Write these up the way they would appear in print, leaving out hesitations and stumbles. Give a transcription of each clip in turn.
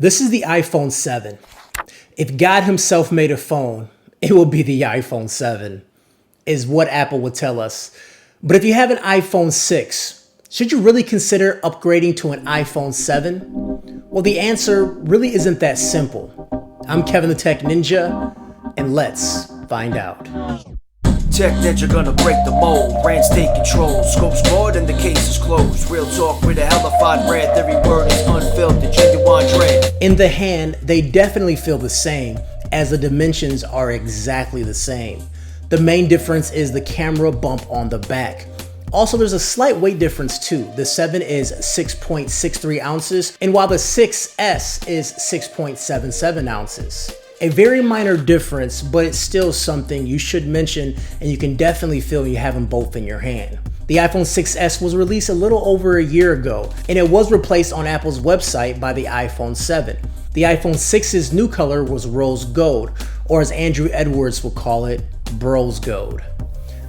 This is the iPhone 7. If God himself made a phone, it will be the iPhone 7, is what Apple would tell us. But if you have an iPhone 6, should you really consider upgrading to an iPhone 7? Well, the answer really isn't that simple. I'm Kevin the Tech Ninja, and let's find out. Tech Ninja gonna break the mold, brands take control, scopes broad and the case is closed. Real talk with a hellified brand, every word is unfiltered, genuine dread. In the hand, they definitely feel the same, as the dimensions are exactly the same. The main difference is the camera bump on the back. Also, there's a slight weight difference too. The 7 is 6.63 ounces, and while the 6S is 6.77 ounces. A very minor difference, but it's still something you should mention, and you can definitely feel you have them both in your hand. The iPhone 6S was released a little over a year ago, and it was replaced on Apple's website by the iPhone 7. The iPhone 6's new color was rose gold, or as Andrew Edwards will call it, bros gold.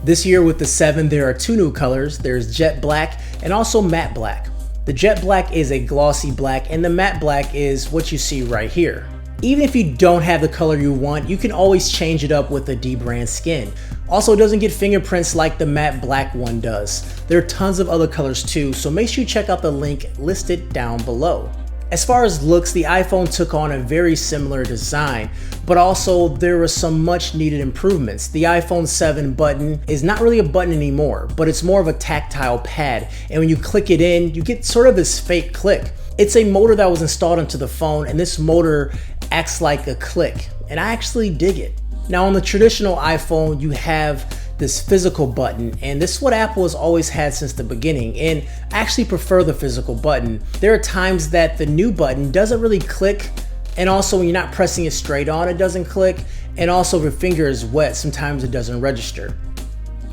This year with the 7, there are two new colors. There's jet black and also matte black. The jet black is a glossy black, and the matte black is what you see right here. Even if you don't have the color you want, you can always change it up with a dbrand skin. Also, it doesn't get fingerprints like the matte black one does. There are tons of other colors too, so make sure you check out the link listed down below. As far as looks, the iPhone took on a very similar design, but also there were some much needed improvements. The iPhone 7 button is not really a button anymore, but it's more of a tactile pad, and when you click it in, you get sort of this fake click. It's a motor that was installed into the phone, and this motor acts like a click, and I actually dig it. Now on the traditional iPhone, you have this physical button, and this is what Apple has always had since the beginning, and I actually prefer the physical button. There are times that the new button doesn't really click, and also when you're not pressing it straight on, it doesn't click, and also if your finger is wet, sometimes it doesn't register.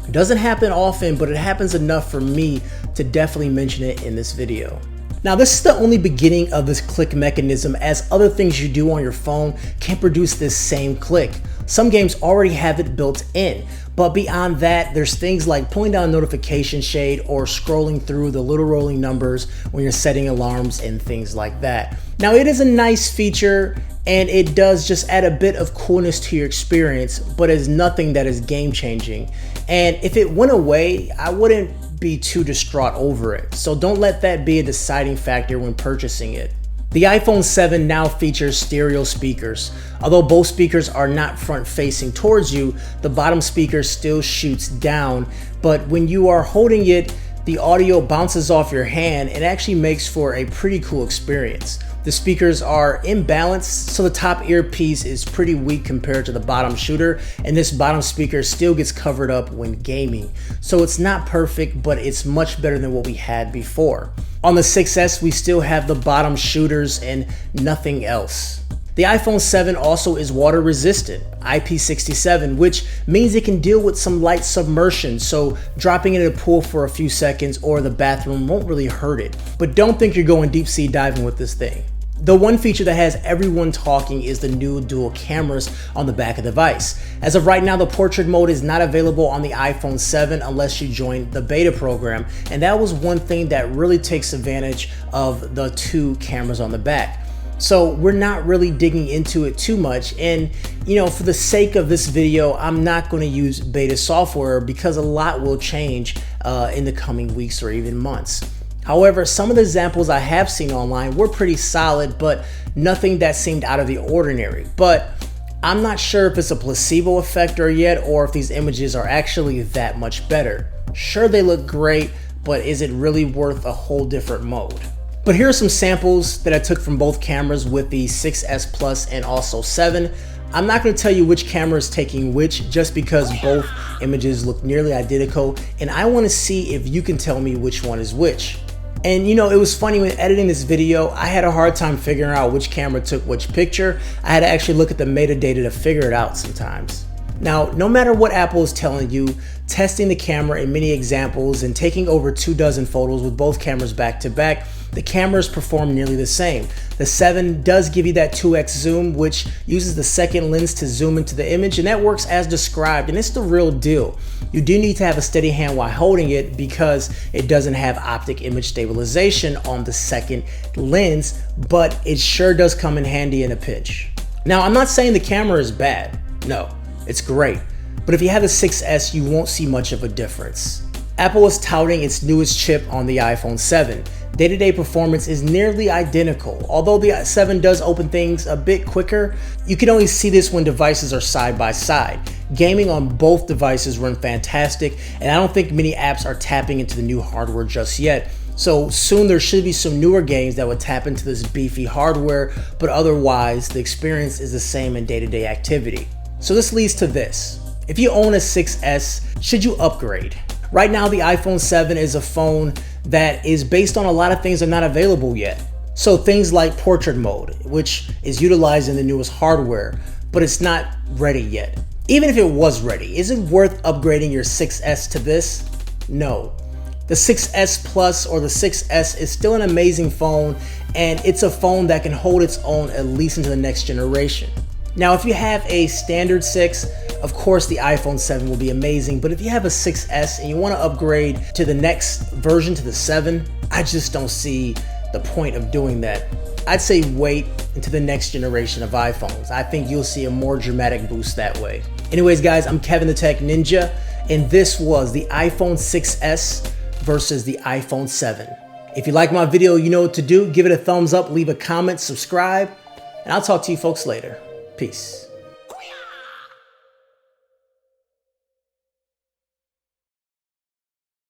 It doesn't happen often, but it happens enough for me to definitely mention it in this video. Now this is the only beginning of this click mechanism, as other things you do on your phone can produce this same click. Some games already have it built in, but beyond that, there's things like pulling down a notification shade or scrolling through the little rolling numbers when you're setting alarms and things like that. Now it is a nice feature, and it does just add a bit of coolness to your experience, but it's nothing that is game changing. And if it went away, I wouldn't be too distraught over it, so don't let that be a deciding factor when purchasing it. The iPhone 7 now features stereo speakers. Although both speakers are not front facing towards you, the bottom speaker still shoots down, but when you are holding it, the audio bounces off your hand and actually makes for a pretty cool experience. The speakers are imbalanced, so the top earpiece is pretty weak compared to the bottom shooter, and this bottom speaker still gets covered up when gaming. So it's not perfect, but it's much better than what we had before. On the 6S, we still have the bottom shooters and nothing else. The iPhone 7 also is water resistant, IP67, which means it can deal with some light submersion, so dropping it in a pool for a few seconds or the bathroom won't really hurt it. But don't think you're going deep sea diving with this thing. The one feature that has everyone talking is the new dual cameras on the back of the device. As of right now, the portrait mode is not available on the iPhone 7 unless you join the beta program, and that was one thing that really takes advantage of the two cameras on the back. So we're not really digging into it too much, and for the sake of this video, I'm not going to use beta software because a lot will change in the coming weeks or even months. However, some of the examples I have seen online were pretty solid, but nothing that seemed out of the ordinary. But I'm not sure if it's a placebo effect yet, or if these images are actually that much better. Sure, they look great, but is it really worth a whole different mode? But here are some samples that I took from both cameras with the 6S Plus and also 7. I'm not going to tell you which camera is taking which, just because both images look nearly identical, and I want to see if you can tell me which one is which. And it was funny when editing this video, I had a hard time figuring out which camera took which picture. I had to actually look at the metadata to figure it out sometimes. Now, no matter what Apple is telling you, testing the camera in many examples and taking over 24 photos with both cameras back to back, the cameras perform nearly the same. The 7 does give you that 2x zoom, which uses the second lens to zoom into the image, and that works as described, and it's the real deal. You do need to have a steady hand while holding it because it doesn't have optic image stabilization on the second lens, but it sure does come in handy in a pinch. Now, I'm not saying the camera is bad. No, it's great. But if you have the 6S, you won't see much of a difference. Apple is touting its newest chip on the iPhone 7. Day-to-day performance is nearly identical. Although the 7 does open things a bit quicker, you can only see this when devices are side by side. Gaming on both devices run fantastic, and I don't think many apps are tapping into the new hardware just yet. So soon there should be some newer games that would tap into this beefy hardware, but otherwise the experience is the same in day-to-day activity. So this leads to this. If you own a 6S, should you upgrade? Right now, the iPhone 7 is a phone that is based on a lot of things that are not available yet. So things like portrait mode, which is utilizing the newest hardware, but it's not ready yet. Even if it was ready, is it worth upgrading your 6S to this? No. The 6S Plus or the 6S is still an amazing phone, and it's a phone that can hold its own at least into the next generation. Now, if you have a standard 6, of course the iPhone 7 will be amazing, but if you have a 6S and you want to upgrade to the next version, to the 7, I just don't see the point of doing that. I'd say wait until the next generation of iPhones. I think you'll see a more dramatic boost that way. Anyways, guys, I'm Kevin the Tech Ninja, and this was the iPhone 6S versus the iPhone 7. If you like my video, you know what to do. Give it a thumbs up, leave a comment, subscribe, and I'll talk to you folks later. Peace.